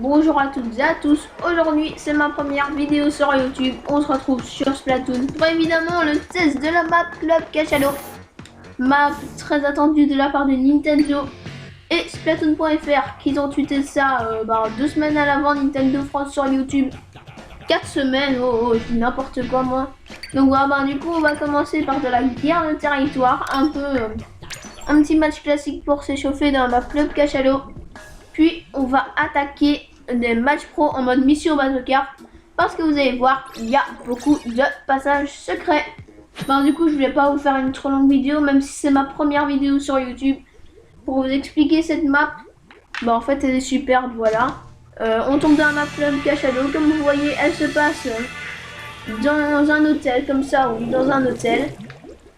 Bonjour à toutes et à tous, aujourd'hui c'est ma première vidéo sur YouTube, on se retrouve sur Splatoon pour évidemment le test de la map Club Cachalo, map très attendue de la part de Nintendo et Splatoon.fr qui ont tweeté ça 2 semaines à l'avant, Nintendo France sur YouTube, 4 semaines, je dis n'importe quoi moi. Donc voilà, du coup on va commencer par de la guerre de territoire, un petit match classique pour s'échauffer dans la map Club Cachalo. Puis on va attaquer des matchs pro en mode mission bazooka parce que vous allez voir, il y a beaucoup de passages secrets. Du coup je voulais pas vous faire une trop longue vidéo, même si c'est ma première vidéo sur YouTube, pour vous expliquer cette map. En fait elle est superbe, voilà. On tombe dans la map Club Cachalo, comme vous voyez elle se passe dans un hôtel comme ça, ou dans un hôtel.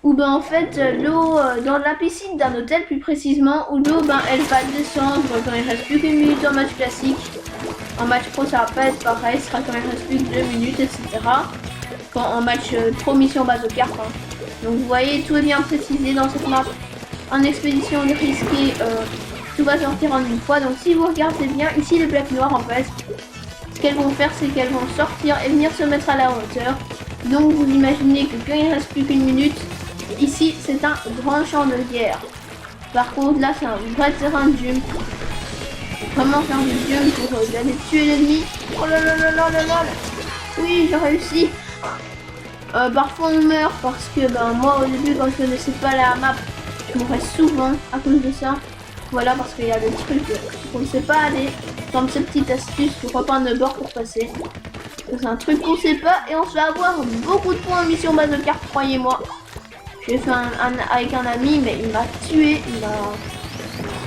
Ou en fait l'eau dans la piscine d'un hôtel plus précisément, où l'eau elle va descendre quand il reste plus qu'une minute en match classique. En match pro ça va pas être pareil, ce sera quand il reste plus que 2 minutes, etc. En match pro mission bazooka. Donc vous voyez, tout est bien précisé dans cette map. En expédition risquée, tout va sortir en une fois. Donc si vous regardez bien ici les plaques noires, en fait ce qu'elles vont faire, c'est qu'elles vont sortir et venir se mettre à la hauteur. Donc vous imaginez que quand il reste plus qu'une minute, ici c'est un grand champ de guerre. Par contre là c'est un vrai terrain de jump. Vraiment faire du jump pour aller tuer l'ennemi. Oh là là là là là là. Oui, j'ai réussi. Parfois on meurt parce que moi au début quand je connaissais pas la map, je mourais souvent à cause de ça. Voilà, parce qu'il y a des trucs qu'on ne sait pas aller. Comme cette petite astuce, pourquoi pas un bord pour passer. C'est un truc qu'on sait pas et on se fait avoir beaucoup de points en mission bazooka, croyez-moi. J'ai fait avec un ami, mais il m'a tué. Il a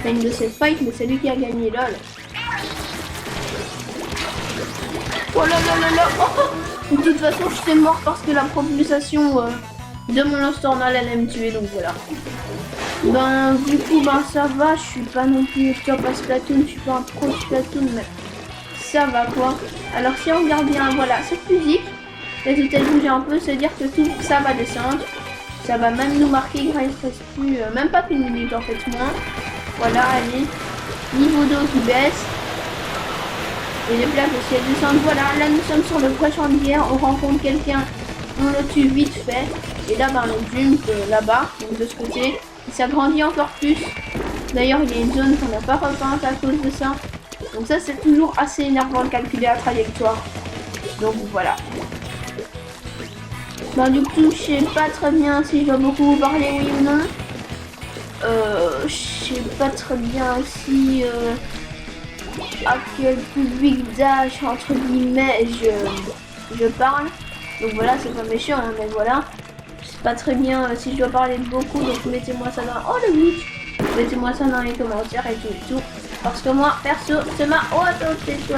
fait une de ses fights, mais c'est lui qui a gagné, lol. Oh là là là là. Oh, de toute façon, je suis mort parce que la propulsation de mon lance tornade allait me tuer, donc voilà. Du coup, ça va. Je suis pas non plus top à Splatoon, je suis pas un pro Splatoon, mais ça va quoi. Alors si on regarde bien, voilà, cette musique, les hôtels bougent un peu, c'est-à-dire que tout ça va descendre. Ça va même nous marquer qu'il reste plus, même pas qu'une minute en fait, moins. Voilà, allez. Niveau d'eau qui baisse. Et les plaques aussi elles descendent. Voilà, là nous sommes sur le vrai champ de guerre. On rencontre quelqu'un, on le tue vite fait. Et là, le jump là-bas, donc de ce côté, il s'agrandit encore plus. D'ailleurs, il y a une zone qu'on n'a pas repeinte à cause de ça. Donc ça, c'est toujours assez énervant de calculer la trajectoire. Donc voilà. Du coup, je sais pas très bien si je dois beaucoup vous parler, oui ou non. Je sais pas très bien si à quel public d'âge, entre guillemets, je parle. Donc voilà, c'est pas méchant, hein, mais voilà. Je sais pas très bien si je dois parler de beaucoup, donc mettez-moi ça dans... Oh le glitch. Mettez-moi ça dans les commentaires et tout. Parce que moi, perso, c'est ma... Oh attends, c'est toi.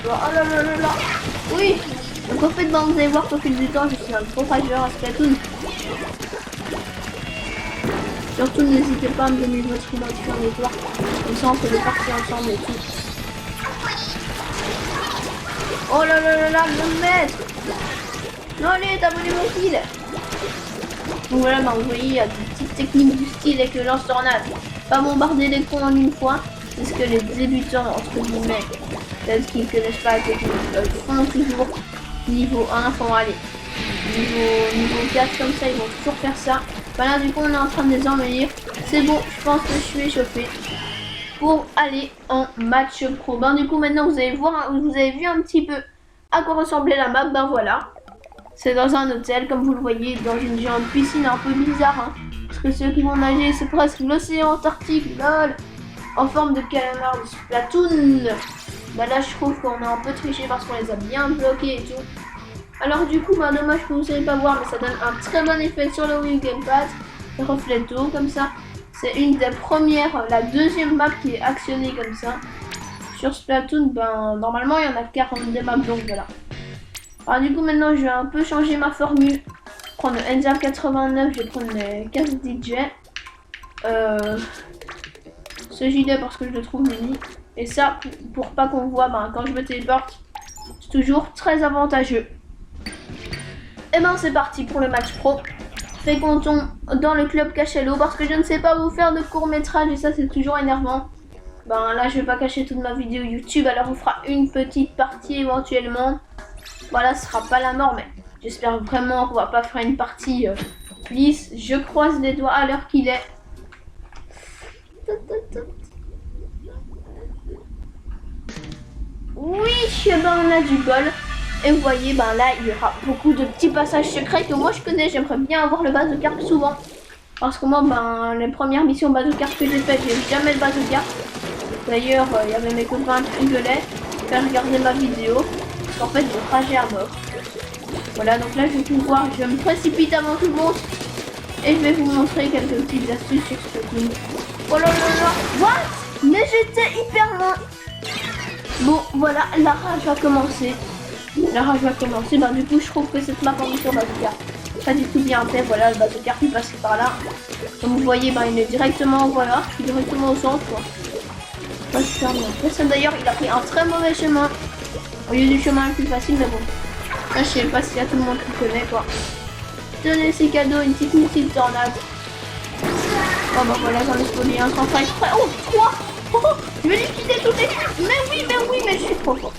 Oh là là là là. Oui. Donc en fait, vous allez voir qu'au fil du temps, je suis un trop rageur à Splatoon. Surtout, n'hésitez pas à me donner votre identifiant en étoile. Comme ça, on peut les partir ensemble et tout. Oh là là là là, le maître. Non, allez, t'as volé mon kill. Donc voilà, vous voyez, il y a des petites techniques du style avec le lance-tornade. Pas bombarder l'écran en une fois. C'est ce que les débutants, entre guillemets, peut-être qu'ils ne connaissent pas la technique, font toujours. Niveau 1, font aller. Niveau 4, comme ça, ils vont toujours faire ça. Voilà, du coup, on est en train de les envahir. C'est bon, je pense que je suis échauffé pour aller en match pro. Du coup, maintenant, vous allez voir, vous avez vu un petit peu à quoi ressemblait la map. Voilà. C'est dans un hôtel, comme vous le voyez, dans une géante piscine un peu bizarre. Hein, parce que ceux qui vont nager, c'est presque l'océan Antarctique, lol, en forme de calamar de Splatoon. Là, je trouve qu'on a un peu triché parce qu'on les a bien bloqués et tout. Alors du coup, dommage que vous ne savez pas voir, mais ça donne un très bon effet sur le Wii Gamepad. Le reflet d'eau, comme ça. C'est une des premières, la deuxième map qui est actionnée comme ça. Sur Splatoon, normalement, il y en a 40 des maps, donc voilà. Alors du coup maintenant je vais un peu changer ma formule. Prendre le Enza 89, je vais prendre les 15 DJ. Ce gilet parce que je le trouve mini. Et ça pour pas qu'on voit quand je me téléporte. C'est toujours très avantageux. Et c'est parti pour le match pro. Fécondons dans le club Cachalo parce que je ne sais pas vous faire de court métrage et ça c'est toujours énervant. Ben là, je vais pas cacher toute ma vidéo YouTube, alors on fera une petite partie éventuellement. Voilà, ce sera pas la mort, mais j'espère vraiment qu'on va pas faire une partie lisse. Je croise les doigts à l'heure qu'il est. Oui, ben on a du bol. Et vous voyez, ben là, il y aura beaucoup de petits passages secrets que moi je connais. J'aimerais bien avoir le bazooka souvent. Parce que moi, ben, les premières missions bazooka que j'ai faites, j'ai jamais le bazooka. D'ailleurs, il y avait mes copains qui rigolaient, faire regarder ma vidéo. Parce qu'en fait, je rageais à mort. Voilà, donc là, je vais pouvoir, je me précipite avant tout le monde. Et je vais vous montrer quelques petites astuces sur Splatoon. Oh là là là, what? Mais j'étais hyper loin. Bon, voilà, la rage va commencer. La rage va commencer. Ben, du coup, je trouve que cette map en mission bazooka, pas du tout bien fait. Voilà, le bazooka qui passe par là. Comme vous voyez, ben, il est directement, voilà, je suis directement au centre, quoi. Pas super bien. Personne d'ailleurs, il a pris un très mauvais chemin au lieu du chemin le plus facile, mais bon. Là, je sais pas s'il y a tout le monde qui connaît, quoi. Tenez ces cadeaux, une petite missile tornade. Oh bah voilà, j'en ai spoilé un sans faire exprès. Oh, 3. Oh, je vais liquider toutes les... Mais oui, mais je suis trop fort.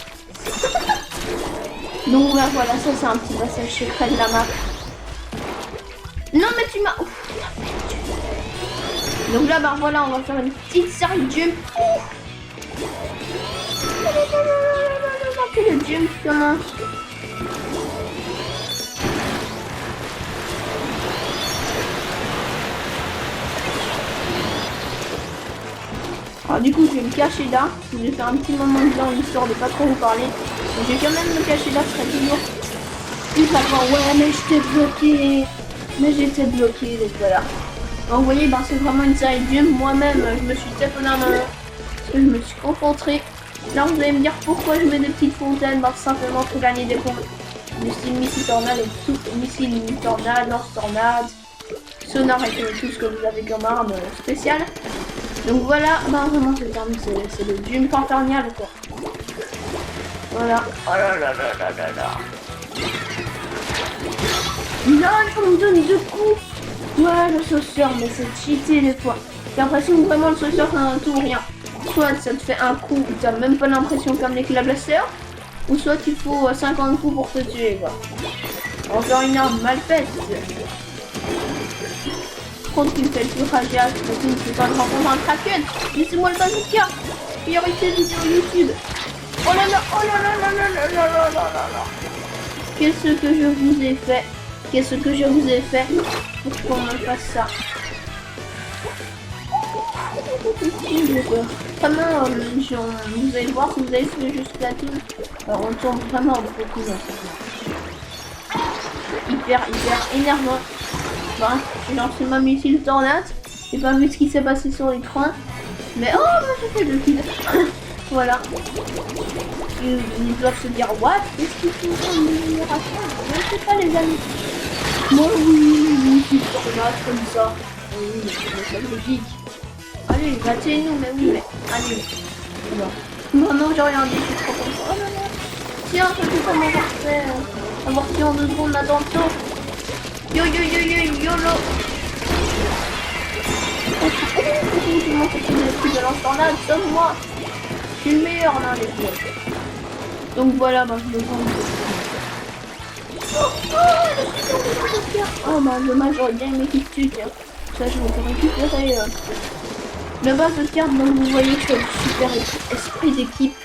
Donc bah, voilà, ça c'est un petit passage secret de la map. Non mais tu m'as... Donc là, bah voilà, on va faire une petite série de jump. Le jump comment? Alors du coup, je vais me cacher là. Je vais faire un petit moment de temps histoire de pas trop vous parler. Donc, je vais quand même me cacher là, ce serait toujours plus savoir. Ouais, mais j'étais bloqué. Mais j'étais bloqué, donc voilà. Donc vous voyez, ben, c'est vraiment une série de jump. Moi-même, je me suis tapé la main parce que je me suis concentré. Là, vous allez me dire pourquoi je mets des petites fontaines. Ben, simplement pour gagner des points. Du style missile tornade et tout. Missile tornade, lance tornade, sonar et tout ce que vous avez comme arme spéciale. Donc voilà, ben vraiment c'est le jump infernal quoi. Voilà. Oh là là là là là là. Non, on me donne 2 coups. Ouais, le sauceur, mais c'est cheaté des fois. J'ai l'impression que vraiment le sauceur c'est un tout ou rien. Soit ça te fait un coup où t'as même pas l'impression comme les Club Blaster, ou soit il faut 50 coups pour te tuer quoi. Encore une arme mal faite. Contre qui me fait le plus rageage, parce que je pas de rencontrer un kraken. Laissez-moi le bazooka. Priorité vidéo YouTube. Oh là là, oh là là là là là là là là là. Qu'est-ce que je vous ai fait? Qu'est-ce que je vous ai fait pour qu'on me fasse ça? Vraiment, vous allez voir si vous avez fait juste Splatoon. On tourne vraiment beaucoup dans cette match. Hyper énervant. Bon, j'ai lancé ma missile tornade. J'ai pas vu ce qui s'est passé sur l'écran. Mais oh, moi j'ai fait 2 kills. Voilà. Ils doivent se dire what? Qu'est-ce qu'ils font dans l'amélioration? Je ne sais pas les amis. Moi oui, missile tornade comme ça. Oui, mais c'est logique. Allez, battez-nous, mais oui, mais allez. Bon. Non, j'ai rien dit, je suis trop content. Oh non, non. Tiens, je peux pas m'avoir fait. Amorti en 2 secondes d'attention. Yo yo yo yo yolo. Tout le monde fait des trucs de lance-tornade, sauf moi. Je suis le meilleur là, les gars. Donc voilà, bah je le vends. Oh bah dommage, j'aurais bien aimé qu'il tue, tiens. Ça, je vais récupérer le base de carte, donc vous voyez que c'est le super esprit d'équipe.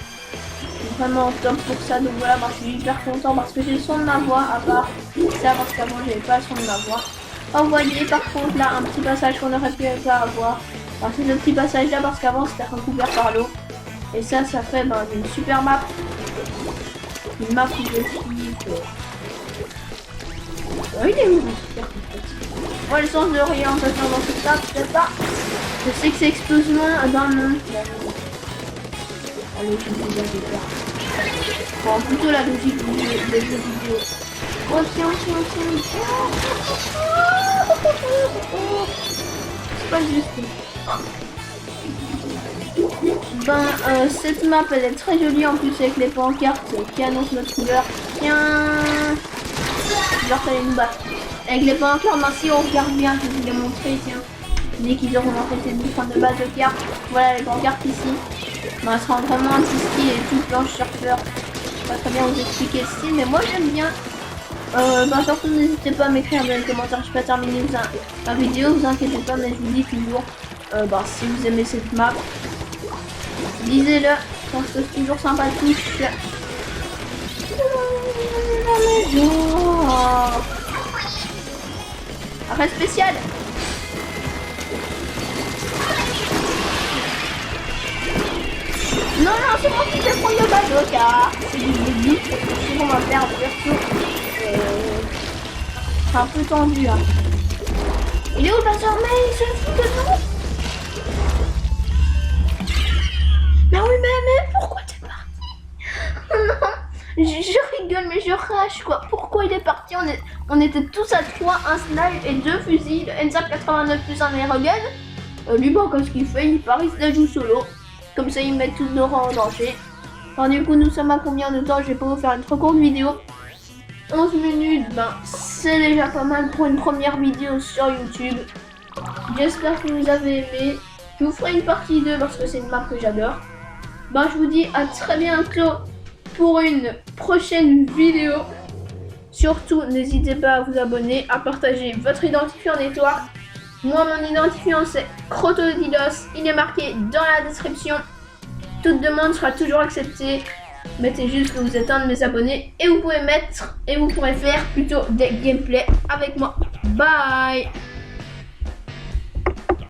Vraiment top pour ça, donc voilà, bah, je suis hyper content parce que j'ai le son de ma voix, à part ça, parce qu'avant j'avais pas le son de ma voix. Oh, vous voyez par contre là un petit passage qu'on aurait pu pas avoir. Alors c'est ce petit passage là parce qu'avant c'était recouvert par l'eau. Et ça fait ben, une super map. Une map où je kiffe. Oh, il est où le super petit? Moi le sens de l'orientation dans cette map, je sais pas. Je sais que c'est explosion dans le monde. Allez, je me dis bon, plutôt la logique des jeux vidéo. Oh, tiens. C'est pas juste. Ben, cette map, elle est très jolie en plus avec les pancartes qui annoncent notre couleur. Tiens. Genre, ça allait nous battre. Avec les pancartes, si on regarde bien, je vais vous les montrer, tiens. Dès qu'ils auront arrêté de prendre de base de cartes, voilà les pancartes ici. Ben, ça sera vraiment un petit style et tout planche surfeur. Pas très bien vous expliquer le style, mais moi j'aime bien. Ben, surtout n'hésitez pas à m'écrire dans les commentaires, je peux pas terminer ma vidéo, vous inquiétez pas, mais je vous dis toujours, ben, si vous aimez cette map, lisez-le, je pense que c'est toujours sympathique. Arrêt spécial. Non, non, c'est moi qui vais prendre le bateau car c'est du début. Si on va perdre perso, c'est un peu tendu. Hein. Il est où le passeur? Mais il se fout de nous. Mais oui, mais pourquoi t'es parti? Non, je rigole, mais je rage quoi. Pourquoi il est parti? On était tous à 3, un snipe et 2 fusils, le N589 plus un aérogel. Lui, bon, qu'est-ce qu'il fait? Il part, il se la joue solo. Comme ça, ils mettent tous nos rangs en danger. Alors, du coup, nous sommes à combien de temps? Je vais pas vous faire une trop courte vidéo. 11 minutes, ben, c'est déjà pas mal pour une première vidéo sur YouTube. J'espère que vous avez aimé. Je vous ferai une partie 2 parce que c'est une map que j'adore. Ben, je vous dis à très bientôt pour une prochaine vidéo. Surtout, n'hésitez pas à vous abonner, à partager votre identifiant d'étoile. Moi, mon identifiant, c'est Crotodilos. Il est marqué dans la description. Toute demande sera toujours acceptée. Mettez juste que vous êtes un de mes abonnés et vous pouvez mettre et vous pourrez faire plutôt des gameplays avec moi. Bye!